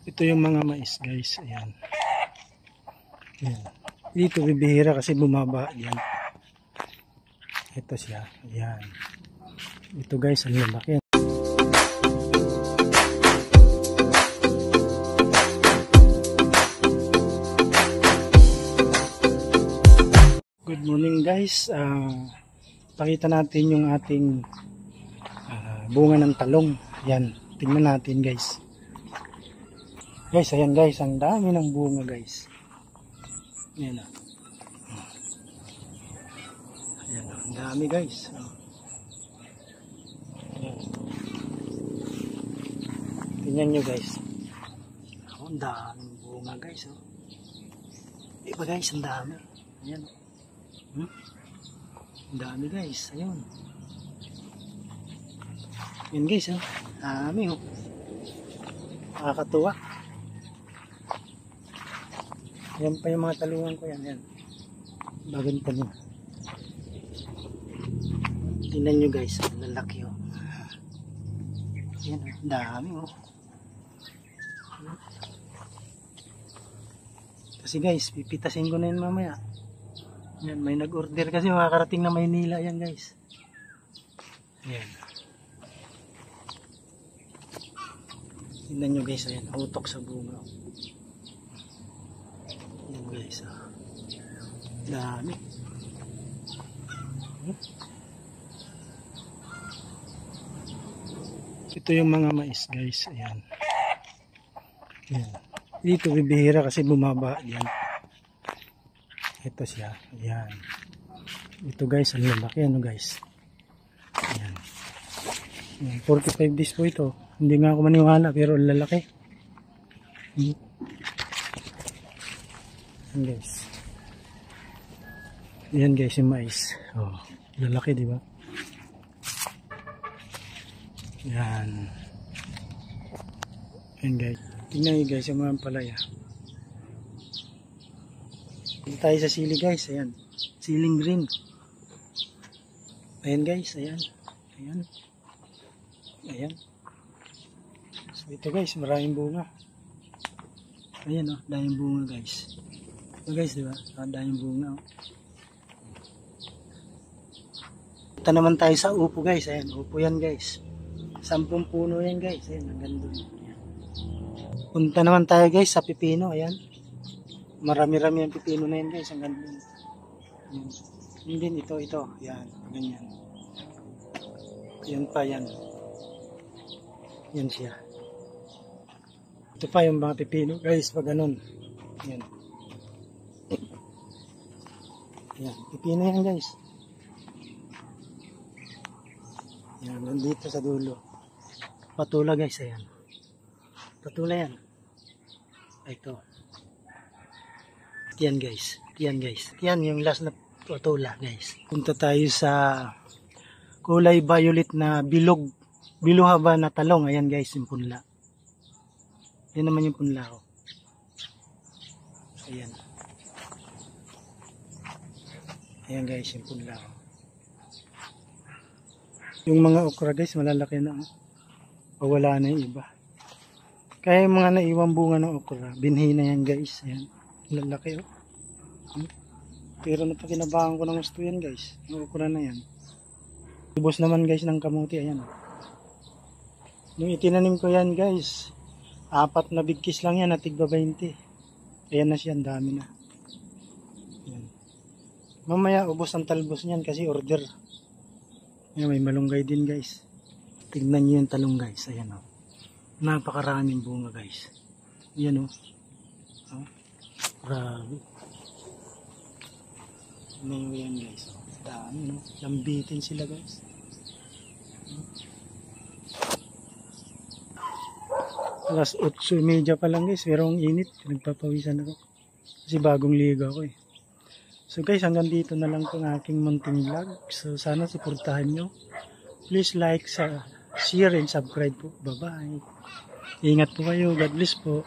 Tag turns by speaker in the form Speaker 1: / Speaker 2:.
Speaker 1: Ito yung mga mais guys, ayan. Ayan. Dito bibihira kasi bumaba yan. Ito siya, ayan. Ito guys, ang lalaki. Good morning guys. Pakita natin yung ating bunga ng talong. Ayan, tingnan natin guys. Guys, ayan guys, ang dami ng bunga guys. Ayan o. Ayan o, ang dami guys. Ayan. Tingnan nyo guys. Ang daming bunga guys. Diba guys, ang dami. Ayan o. Ang dami guys. Ayun. Ayan guys o. Dami o. Nakakatuwa. Yan pa yung mga talungan ko yan. Yan. Bagong tanim. Tingnan nyo guys. Ang lalaki o. Yan o. Dami o. Kasi guys, pipitasin ko na yan mamaya. Yan. May nag-order kasi makakarating na Maynila yan guys. Yan. Tingnan nyo guys. Ayan. Hutok sa bunga. Yan guys, dami. Ito yung mga mais guys, ayan. Ayan. Dito bibihira kasi bumaba yan. Ito siya, ayan. Ito guys, ang lalaki ano guys. Ayan. Ayan. 45 days po ito. Hindi nga ako maniwala pero ang lalaki. Ayan guys. Ayan guys yung mais. Oh, lalaki di ba? Ayan. Ayan guys. Tingnan nyo guys yung mga palaya. Dito tayo sa sili guys. Ayan. Siling green. Ayan guys. Ayan. Ayan. Ayan. So ito guys. Maraming bunga. Ayan o. Daming bunga guys. Ito guys, di ba? Daming bunga. Punta naman tayo sa upo guys. Ayan, upo yan guys. 10 puno yan guys. Ayan, ang ganda. Ayan. Punta naman tayo guys sa pipino. Ayan. Marami-rami ang pipino na yan guys. Ang ganda. Ayan. Yun din, ito. Ayan, ganyan. Ayan pa yan. Yan siya. Ito pa yung mga pipino guys. Pag ganun. Ayan. Ayan, pipino yan guys. Ayan, nandito sa dulo. Patula guys, ayan. Patula yan. Ito. Yan guys. Yan guys. Yan yung last na patula guys. Punta tayo sa kulay violet na bilog. Biluhaba na talong. Ayan guys, yung punla. Yan naman yung punla ko. Ayan. Ayan guys, yung punla ko. Yung mga okra guys, malalaki na. Wala na yung iba. Kaya yung mga naiwang bunga ng okra, binhi na yan guys. Ayan, lalaki oh. Pero napakinabangan ko ng gusto yan guys. Yung okra na yan. Ubos naman guys ng kamuti. Ayan oh. Yung itinanim ko yan guys, 4 na bigkis lang yan at tigba 20. Ayan na siya, ang dami na. Ayan. Mamaya ubos ang talbos niyan kasi order. Ayan, may malunggay din guys. Tignan nyo yung talong guys. Ayan o. Napakaraming bunga guys. Ayan o. Grabe. Tignan nyo yan guys. Dami no. Lambitin sila guys. Alas 8:30 pa lang guys. Pero ang init. Nagpapawisan ako. Kasi bagong liga ako eh. So guys, hanggang dito na lang itong aking munting vlog. So sana suportahan nyo. Please like, share, and subscribe po. Bye-bye. Ingat po kayo. God bless po.